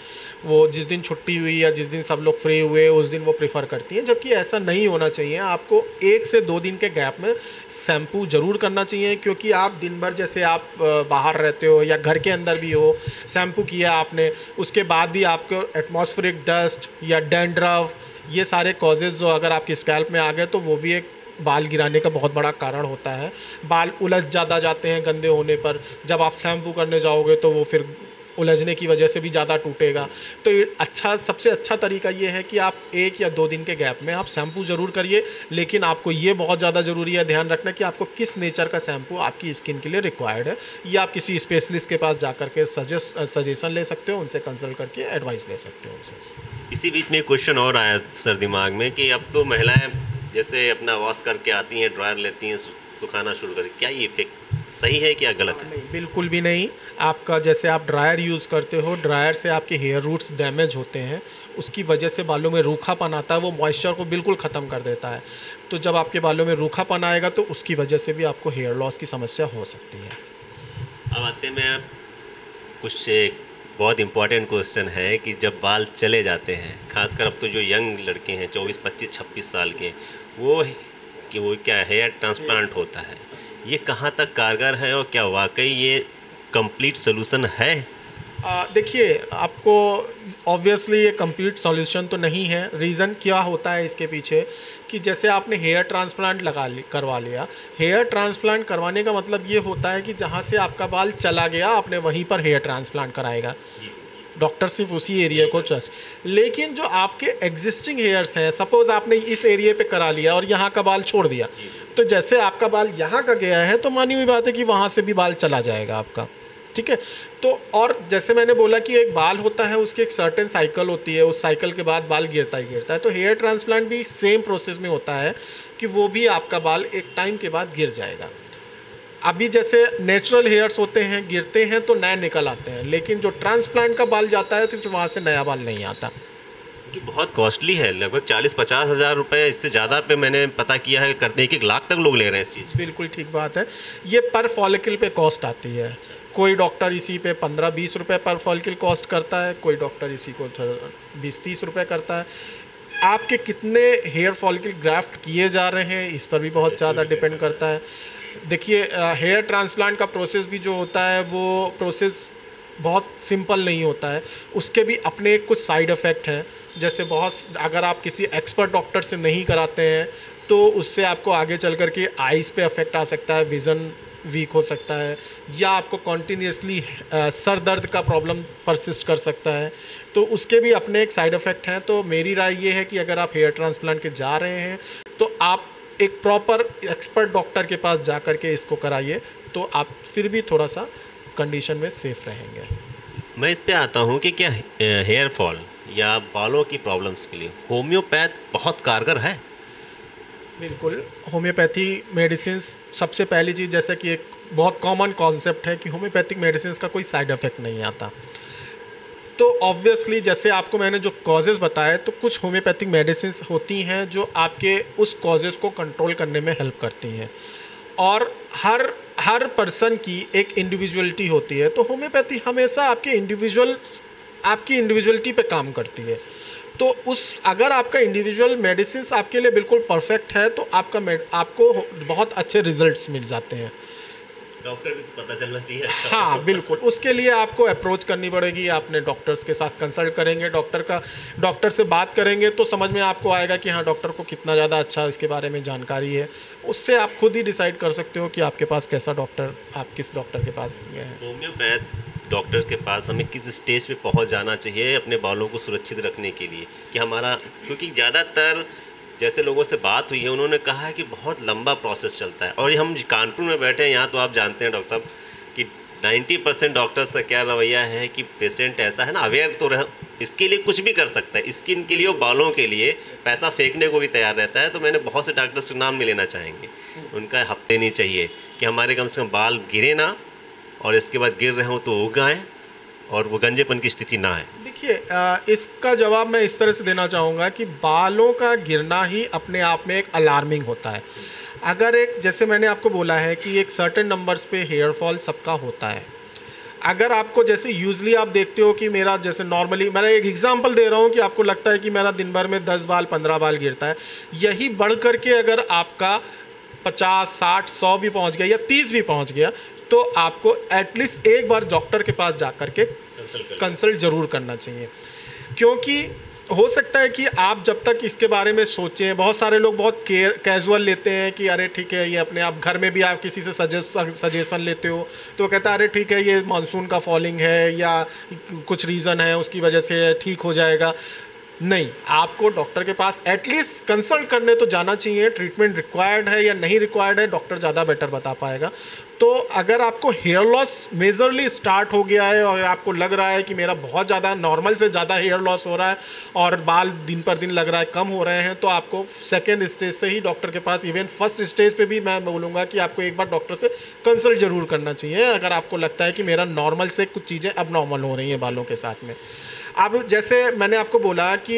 A: वो जिस दिन छुट्टी हुई या जिस दिन सब लोग फ्री हुए उस दिन वो प्रेफर करती हैं, जबकि ऐसा नहीं होना चाहिए। आपको 1 से 2 दिन के गैप में शैम्पू ज़रूर करना चाहिए, क्योंकि आप दिन भर जैसे आप बाहर रहते हो या घर के अंदर भी हो, शैम्पू किया आपने, उसके बाद भी आपको एटमॉस्फेरिक डस्ट या डैंड्रफ, ये सारे कॉजेज़ जो अगर आपके स्कैल्प में आ गए तो वो भी एक बाल गिराने का बहुत बड़ा कारण होता है। बाल उलझ ज़्यादा जाते हैं गंदे होने पर, जब आप शैम्पू करने जाओगे तो वो फिर उलझने की वजह से भी ज़्यादा टूटेगा। तो सबसे अच्छा तरीका ये है कि आप 1 या 2 दिन के गैप में आप शैम्पू ज़रूर करिए, लेकिन आपको ये बहुत ज़्यादा ज़रूरी है ध्यान रखना कि आपको किस नेचर का शैम्पू आपकी स्किन के लिए रिक्वायर्ड है। या आप किसी स्पेशलिस्ट के पास जा कर के सजेशन ले सकते हो, उनसे कंसल्ट करके एडवाइस ले सकते हो उनसे।
B: इसी बीच में क्वेश्चन और आया सर दिमाग में कि अब तो महिलाएं जैसे अपना वॉश करके आती हैं, ड्रायर लेती हैं, सुखाना शुरू करें, क्या ये इफेक्ट सही है क्या गलत है?
A: नहीं, बिल्कुल भी नहीं। आपका जैसे आप ड्रायर यूज़ करते हो, ड्रायर से आपके हेयर रूट्स डैमेज होते हैं, उसकी वजह से बालों में रूखापन आता है, वो मॉइस्चर को बिल्कुल ख़त्म कर देता है। तो जब आपके बालों में रूखापन आएगा तो उसकी वजह से भी आपको हेयर लॉस की समस्या हो सकती है।
B: अब आते हैं कुछ एक बहुत इम्पॉर्टेंट क्वेश्चन है कि जब बाल चले जाते हैं, खासकर अब तो जो यंग लड़के हैं 24, 25, 26 साल के, वो क्या हेयर ट्रांसप्लांट होता है, ये कहाँ तक कारगर है और क्या वाकई ये कंप्लीट सोल्यूशन है?
A: देखिए, आपको ऑब्वियसली ये कंप्लीट सॉल्यूशन तो नहीं है। रीज़न क्या होता है इसके पीछे कि जैसे आपने हेयर ट्रांसप्लांट करवा लिया, हेयर ट्रांसप्लांट करवाने का मतलब ये होता है कि जहाँ से आपका बाल चला गया आपने वहीं पर हेयर ट्रांसप्लांट कराएगा। डॉक्टर सिर्फ उसी एरिया को लेकिन जो आपके एग्जिस्टिंग हेयर्स हैं, सपोज़ आपने इस एरिया पे करा लिया और यहाँ का बाल छोड़ दिया, तो जैसे आपका बाल यहाँ का गया है तो मानी हुई बात है कि वहाँ से भी बाल चला जाएगा आपका, ठीक है। तो और जैसे मैंने बोला कि एक बाल होता है, उसकी एक सर्टेन साइकिल होती है, उस साइकिल के बाद बाल गिरता ही गिरता है। तो हेयर ट्रांसप्लांट भी सेम प्रोसेस में होता है कि वो भी आपका बाल एक टाइम के बाद गिर जाएगा। अभी जैसे नेचुरल हेयर्स होते हैं, गिरते हैं तो नए निकल आते हैं, लेकिन जो ट्रांसप्लांट का बाल जाता है तो फिर वहाँ से नया बाल नहीं आता।
B: कि बहुत कॉस्टली है, लगभग 40-50 हज़ार रुपये, इससे ज़्यादा पे मैंने पता किया है करते 1 लाख तक लोग ले रहे हैं इस चीज़।
A: बिल्कुल ठीक बात है। ये पर फॉलिकल पे कॉस्ट आती है। कोई डॉक्टर इसी पे 15-20 रुपये पर फॉलिकल कॉस्ट करता है, कोई डॉक्टर इसी को 20-30 रुपये करता है। आपके कितने हेयर फॉलिकल ग्राफ्ट किए जा रहे हैं इस पर भी बहुत ज़्यादा डिपेंड करता है। देखिए, हेयर ट्रांसप्लांट का प्रोसेस भी जो होता है वो प्रोसेस बहुत सिंपल नहीं होता है, उसके भी अपने कुछ साइड इफ़ेक्ट हैं। जैसे अगर आप किसी एक्सपर्ट डॉक्टर से नहीं कराते हैं तो उससे आपको आगे चल कर के आइज़ पे अफेक्ट आ सकता है, विज़न वीक हो सकता है, या आपको कॉन्टीन्यूसली सर दर्द का प्रॉब्लम परसिस्ट कर सकता है। तो उसके भी अपने एक साइड इफ़ेक्ट हैं। तो मेरी राय ये है कि अगर आप हेयर ट्रांसप्लांट के जा रहे हैं तो आप एक प्रॉपर एक्सपर्ट डॉक्टर के पास जा कर के इसको कराइए, तो आप फिर भी थोड़ा सा कंडीशन में सेफ़ रहेंगे।
B: मैं इस पे आता हूँ कि क्या हेयर फॉल या बालों की प्रॉब्लम्स के लिए होम्योपैथ बहुत कारगर है?
A: बिल्कुल, होम्योपैथी मेडिसिन सबसे पहली चीज़, जैसे कि एक बहुत कॉमन कॉन्सेप्ट है कि होम्योपैथिक मेडिसिन का कोई साइड इफ़ेक्ट नहीं आता। तो ऑब्वियसली जैसे आपको मैंने जो कॉजेज़ बताए, तो कुछ होम्योपैथिक मेडिसिन होती हैं जो आपके उस कॉजेज़ को कंट्रोल करने में हेल्प करती हैं, और हर पर्सन की एक इंडिविजुअलिटी होती है। तो होम्योपैथी हमेशा आपकी इंडिविजुअलिटी पे काम करती है। तो अगर आपका इंडिविजुअल मेडिसिन आपके लिए बिल्कुल परफेक्ट है तो आपको बहुत अच्छे रिजल्ट्स मिल जाते हैं।
B: डॉक्टर भी पता चलना चाहिए।
A: हाँ बिल्कुल, उसके लिए आपको अप्रोच करनी पड़ेगी, आपने डॉक्टर्स के साथ कंसल्ट करेंगे, डॉक्टर से बात करेंगे तो समझ में आपको आएगा कि हाँ डॉक्टर को कितना ज़्यादा अच्छा इसके बारे में जानकारी है। उससे आप खुद ही डिसाइड कर सकते हो कि आपके पास कैसा डॉक्टर, आप किस डॉक्टर के पास गए हैं।
B: होम्योपैथ डॉक्टर के पास हमें किस स्टेज पे पहुंच जाना चाहिए अपने बालों को सुरक्षित रखने के लिए कि हमारा, क्योंकि ज़्यादातर जैसे लोगों से बात हुई है उन्होंने कहा है कि बहुत लंबा प्रोसेस चलता है। और हम कानपुर में बैठे हैं यहाँ, तो आप जानते हैं डॉक्टर साहब कि 90% डॉक्टर्स का क्या रवैया है कि पेशेंट ऐसा है ना, अवेयर तो इसके लिए कुछ भी कर सकता है, स्किन के लिए और बालों के लिए पैसा फेंकने को भी तैयार रहता है। तो मैंने बहुत से डॉक्टर्स के नाम नहीं लेना चाहेंगे, उनका हफ्ते नहीं चाहिए कि हमारे कम से कम बाल गिरे ना, और इसके बाद गिर रहे हो तो उग आएँ और वो गंजेपन की स्थिति ना है।
A: देखिए इसका जवाब मैं इस तरह से देना चाहूँगा कि बालों का गिरना ही अपने आप में एक अलार्मिंग होता है। अगर एक, जैसे मैंने आपको बोला है कि एक सर्टेन नंबर्स पे हेयर फॉल सबका होता है। अगर आपको, जैसे यूजली आप देखते हो कि मेरा, जैसे नॉर्मली मैं एक एग्जांपल दे रहा हूँ कि आपको लगता है कि मेरा दिन भर में 10 बाल 15 बाल गिरता है, यही बढ़ करके अगर आपका 50 60 100 भी पहुँच गया या 30 भी पहुँच गया तो आपको एटलीस्ट एक बार डॉक्टर के पास जा कर के कंसल्ट ज़रूर करना चाहिए। क्योंकि हो सकता है कि आप जब तक इसके बारे में सोचें, बहुत सारे लोग बहुत कैजुअल लेते हैं कि अरे ठीक है ये अपने आप, घर में भी आप किसी से सजेशन लेते हो तो कहता है अरे ठीक है ये मानसून का फॉलिंग है या कुछ रीज़न है उसकी वजह से ठीक हो जाएगा। नहीं, आपको डॉक्टर के पास एटलीस्ट कंसल्ट करने तो जाना चाहिए। ट्रीटमेंट रिक्वायर्ड है या नहीं रिक्वायर्ड है डॉक्टर ज़्यादा बेटर बता पाएगा। तो अगर आपको हेयर लॉस मेजरली स्टार्ट हो गया है और आपको लग रहा है कि मेरा बहुत ज़्यादा, नॉर्मल से ज़्यादा हेयर लॉस हो रहा है और बाल दिन पर दिन लग रहा है कम हो रहे हैं, तो आपको सेकेंड स्टेज से ही डॉक्टर के पास, इवन फर्स्ट स्टेज पे भी मैं बोलूँगा कि आपको एक बार डॉक्टर से कंसल्ट ज़रूर करना चाहिए अगर आपको लगता है कि मेरा नॉर्मल से कुछ चीज़ें अब नॉर्मल हो रही हैं बालों के साथ में। अब जैसे मैंने आपको बोला कि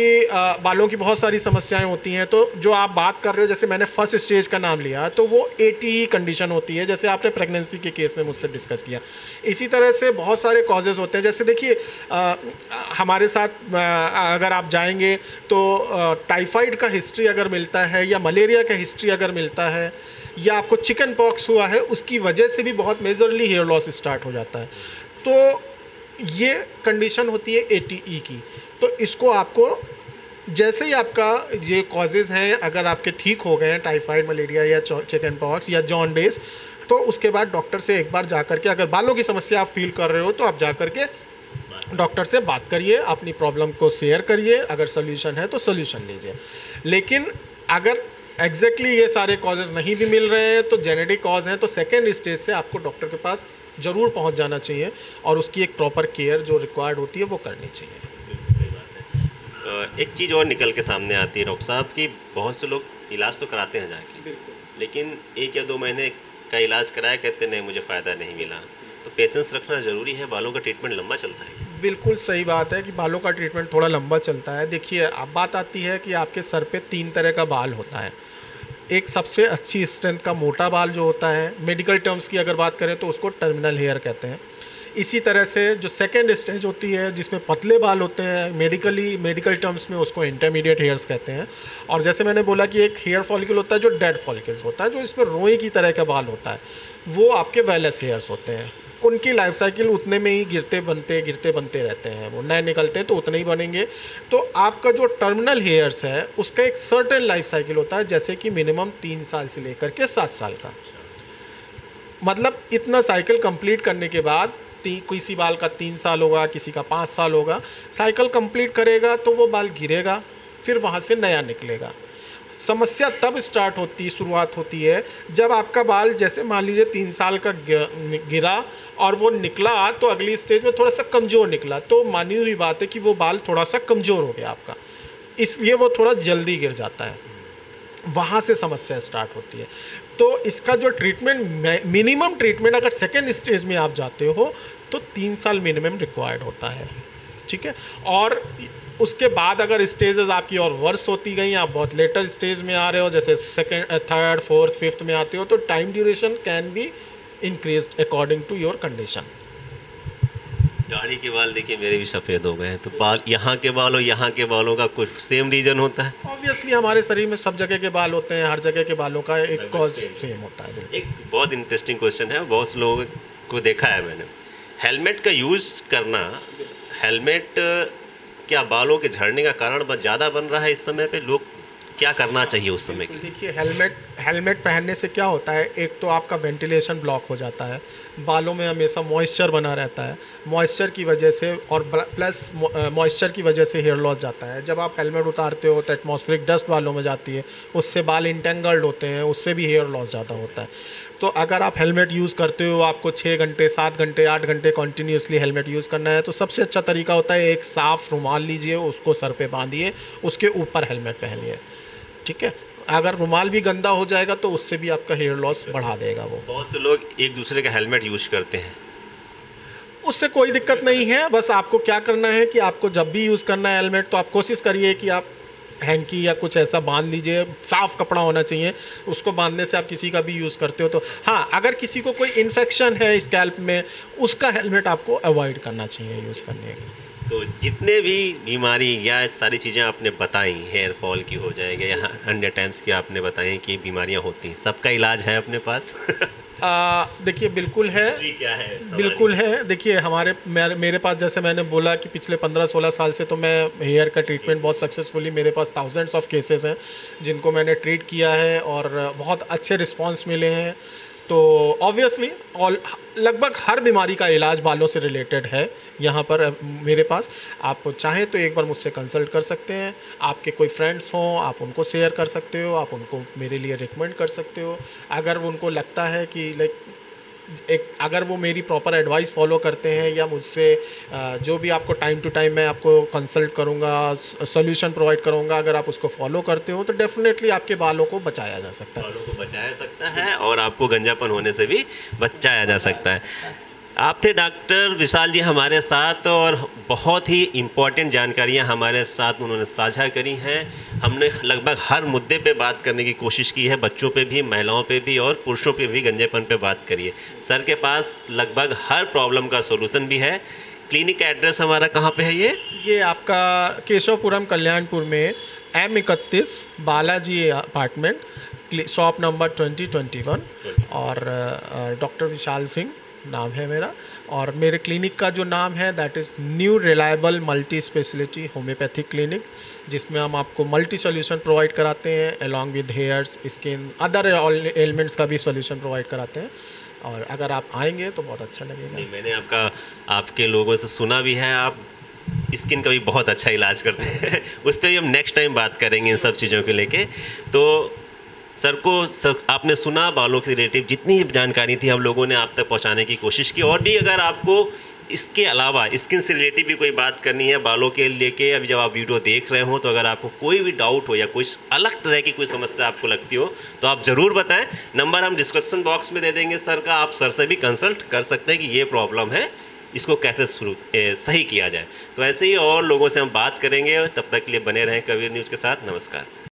A: बालों की बहुत सारी समस्याएं होती हैं, तो जो आप बात कर रहे हो, जैसे मैंने फर्स्ट स्टेज का नाम लिया तो वो 80 कंडीशन होती है, जैसे आपने प्रेगनेंसी के केस में मुझसे डिस्कस किया। इसी तरह से बहुत सारे कॉजेज़ होते हैं। जैसे देखिए हमारे साथ अगर आप जाएंगे तो टाइफाइड का हिस्ट्री अगर मिलता है या मलेरिया का हिस्ट्री अगर मिलता है या आपको चिकन पॉक्स हुआ है, उसकी वजह से भी बहुत मेजरली हेयर लॉस स्टार्ट हो जाता है। तो ये कंडीशन होती है ATE की। तो इसको आपको, जैसे ही आपका ये कॉजेज़ हैं अगर आपके ठीक हो गए हैं, टाइफाइड, मलेरिया या चिकन पॉक्स या जॉन्डिस, तो उसके बाद डॉक्टर से एक बार जा कर के, अगर बालों की समस्या आप फील कर रहे हो तो आप जा कर के डॉक्टर से बात करिए, अपनी प्रॉब्लम को शेयर करिए, अगर सोल्यूशन है तो सोल्यूशन लीजिए। लेकिन अगर एग्जैक्टली ये सारे कॉजेज़ नहीं भी मिल रहे हैं तो जेनेटिक कॉज हैं, तो सेकेंड स्टेज से आपको डॉक्टर के पास ज़रूर पहुंच जाना चाहिए और उसकी एक प्रॉपर केयर जो रिक्वायर्ड होती है वो करनी चाहिए।
B: सही बात है। एक चीज़ और निकल के सामने आती है डॉक्टर साहब कि बहुत से लोग इलाज तो कराते हैं जाके, लेकिन 1 या 2 महीने का इलाज कराया, कहते नहीं मुझे फ़ायदा नहीं मिला। तो पेशेंस रखना ज़रूरी है, बालों का ट्रीटमेंट लंबा चलता है।
A: बिल्कुल सही बात है कि बालों का ट्रीटमेंट थोड़ा लंबा चलता है। देखिए अब बात आती है कि आपके सर पे 3 तरह का बाल होता है। एक सबसे अच्छी स्ट्रेंथ का मोटा बाल जो होता है, मेडिकल टर्म्स की अगर बात करें तो उसको टर्मिनल हेयर कहते हैं। इसी तरह से जो सेकेंड स्टेज होती है जिसमें पतले बाल होते हैं, मेडिकल टर्म्स में उसको इंटरमीडिएट हेयर्स कहते हैं। और जैसे मैंने बोला कि एक हेयर फॉलिकल होता है जो डेड फॉलिकल्स होता है, जो इसमें रोए की तरह का बाल होता है, वो आपके वेलस हेयर्स होते हैं। उनकी लाइफ साइकिल उतने में ही गिरते बनते रहते हैं, वो नए निकलते हैं तो उतने ही बनेंगे। तो आपका जो टर्मिनल हेयर्स है उसका एक सर्टेन लाइफ साइकिल होता है, जैसे कि मिनिमम 3 साल से लेकर के 7 साल का। मतलब इतना साइकिल कंप्लीट करने के बाद किसी बाल का 3 साल होगा, किसी का 5 साल होगा, साइकिल कंप्लीट करेगा तो वो बाल गिरेगा, फिर वहाँ से नया निकलेगा। समस्या तब शुरुआत होती है जब आपका बाल, जैसे मान लीजिए 3 साल का गिरा और वो निकला तो अगली स्टेज में थोड़ा सा कमज़ोर निकला, तो मानी हुई बात है कि वो बाल थोड़ा सा कमज़ोर हो गया आपका, इसलिए वो थोड़ा जल्दी गिर जाता है। वहाँ से समस्या स्टार्ट होती है। तो इसका जो ट्रीटमेंट, मिनिमम ट्रीटमेंट अगर सेकेंड स्टेज में आप जाते हो तो 3 साल मिनिमम रिक्वायर्ड होता है, ठीक है। और उसके बाद अगर स्टेजेस आपकी और वर्स होती गई, आप बहुत लेटर स्टेज में आ रहे हो, जैसे सेकेंड, थर्ड, फोर्थ, फिफ्थ में आते हो, तो time duration can be increased according to your condition.
B: दाढ़ी के बाल देखिए मेरे भी सफ़ेद हो गए हैं, तो बाल यहाँ के बाल और यहाँ के बालों का कुछ सेम रीज़न होता है?
A: ऑब्वियसली हमारे शरीर में सब जगह के बाल होते हैं, हर जगह के बालों का एक कॉज सेम होता है।
B: एक बहुत इंटरेस्टिंग क्वेश्चन है, बहुत से लोगों को देखा है मैंने, हेलमेट का यूज़ करना, हेलमेट क्या बालों के झड़ने का कारण बहुत ज़्यादा बन रहा है इस समय पे? लोग क्या करना चाहिए उस समय?
A: देखिए हेलमेट पहनने से क्या होता है, एक तो आपका वेंटिलेशन ब्लॉक हो जाता है, बालों में हमेशा मॉइस्चर बना रहता है, मॉइस्चर की वजह से और प्लस मॉइस्चर की वजह से हेयर लॉस जाता है। जब आप हेलमेट उतारते हो तो एटमॉस्फेरिक डस्ट बालों में जाती है, उससे बाल इंटेंगल्ड होते हैं, उससे भी हेयर लॉस ज़्यादा होता है। तो अगर आप हेलमेट यूज़ करते हो, आपको 6 घंटे 7 घंटे 8 घंटे कंटिन्यूसली हेलमेट यूज़ करना है, तो सबसे अच्छा तरीका होता है एक साफ़ रुमाल लीजिए, उसको सर पे बांधिए, उसके ऊपर हेलमेट पहनिए, ठीक है। अगर रुमाल भी गंदा हो जाएगा तो उससे भी आपका हेयर लॉस बढ़ा देगा वो।
B: बहुत से लोग एक दूसरे का हेलमेट यूज़ करते हैं,
A: उससे कोई दिक्कत नहीं है, बस आपको क्या करना है कि आपको जब भी यूज़ करना है हेलमेट, तो आप कोशिश करिए कि आप हैंकी या कुछ ऐसा बांध लीजिए, साफ़ कपड़ा होना चाहिए, उसको बांधने से आप किसी का भी यूज़ करते हो तो। हाँ, अगर किसी को कोई इन्फेक्शन है स्कैल्प में, उसका हेलमेट आपको अवॉइड करना चाहिए यूज़ करने का।
B: तो जितने भी बीमारी या सारी चीज़ें आपने बताई, हेयर फॉल की हो जाएगा या अन्य टाइम्स की आपने बताई कि बीमारियां होती हैं, सबका इलाज है अपने पास?
A: देखिए बिल्कुल है
B: जी, क्या है?
A: बिल्कुल है। देखिए मेरे पास, जैसे मैंने बोला कि पिछले 15-16 साल से तो मैं हेयर का ट्रीटमेंट बहुत सक्सेसफुली, मेरे पास थाउजेंड्स ऑफ केसेस हैं जिनको मैंने ट्रीट किया है और बहुत अच्छे रिस्पांस मिले हैं। तो ऑब्वियसली और लगभग हर बीमारी का इलाज बालों से रिलेटेड है यहाँ पर मेरे पास। आप चाहें तो एक बार मुझसे कंसल्ट कर सकते हैं, आपके कोई फ्रेंड्स हों आप उनको शेयर कर सकते हो, आप उनको मेरे लिए रिकमेंड कर सकते हो। अगर उनको लगता है कि अगर वो मेरी प्रॉपर एडवाइस फॉलो करते हैं या मुझसे जो भी आपको टाइम टू टाइम मैं आपको कंसल्ट करूँगा, सोल्यूशन प्रोवाइड करूँगा, अगर आप उसको फॉलो करते हो तो डेफिनेटली आपके बालों को बचाया जा सकता है।
B: बालों को बचाया सकता है और आपको गंजापन होने से भी बचाया जा सकता है। आप थे डॉक्टर विशाल जी हमारे साथ और बहुत ही इम्पोर्टेंट जानकारियाँ हमारे साथ उन्होंने साझा करी हैं। हमने लगभग हर मुद्दे पे बात करने की कोशिश की है, बच्चों पे भी, महिलाओं पे भी और पुरुषों पे भी गंजेपन पे बात करी है। सर के पास लगभग हर प्रॉब्लम का सॉल्यूशन भी है। क्लिनिक का एड्रेस हमारा कहाँ पे है? ये
A: आपका केशवपुरम कल्याणपुर में M31 Balaji apartment, shop number 2021 और डॉक्टर विशाल सिंह नाम है मेरा। और मेरे क्लिनिक का जो नाम है that is new reliable multi speciality homeopathic clinic, जिसमें हम आपको मल्टी सॉल्यूशन प्रोवाइड कराते हैं along with hairs, skin, other elements का भी सॉल्यूशन प्रोवाइड कराते हैं। और अगर आप आएंगे तो बहुत अच्छा लगेगा।
B: मैंने आपके लोगों से सुना भी है, आप स्किन का भी बहुत अच्छा इलाज करते हैं। उस पर भी हम नेक्स्ट टाइम बात करेंगे इन सब चीज़ों को लेके। तो सर आपने सुना, बालों के रिलेटिव जितनी जानकारी थी हम लोगों ने आप तक पहुंचाने की कोशिश की। और भी अगर आपको इसके अलावा स्किन से रिलेटिव भी कोई बात करनी है बालों के लेके, अभी जब आप वीडियो देख रहे हो तो अगर आपको कोई भी डाउट हो या कोई अलग तरह की कोई समस्या आपको लगती हो तो आप ज़रूर बताएं। नंबर हम डिस्क्रिप्शन बॉक्स में दे देंगे सर का, आप सर से भी कंसल्ट कर सकते हैं कि ये प्रॉब्लम है, इसको कैसे सही किया जाए। तो ऐसे ही और लोगों से हम बात करेंगे। तब तक के लिए बने रहें कबीर न्यूज़ के साथ। नमस्कार।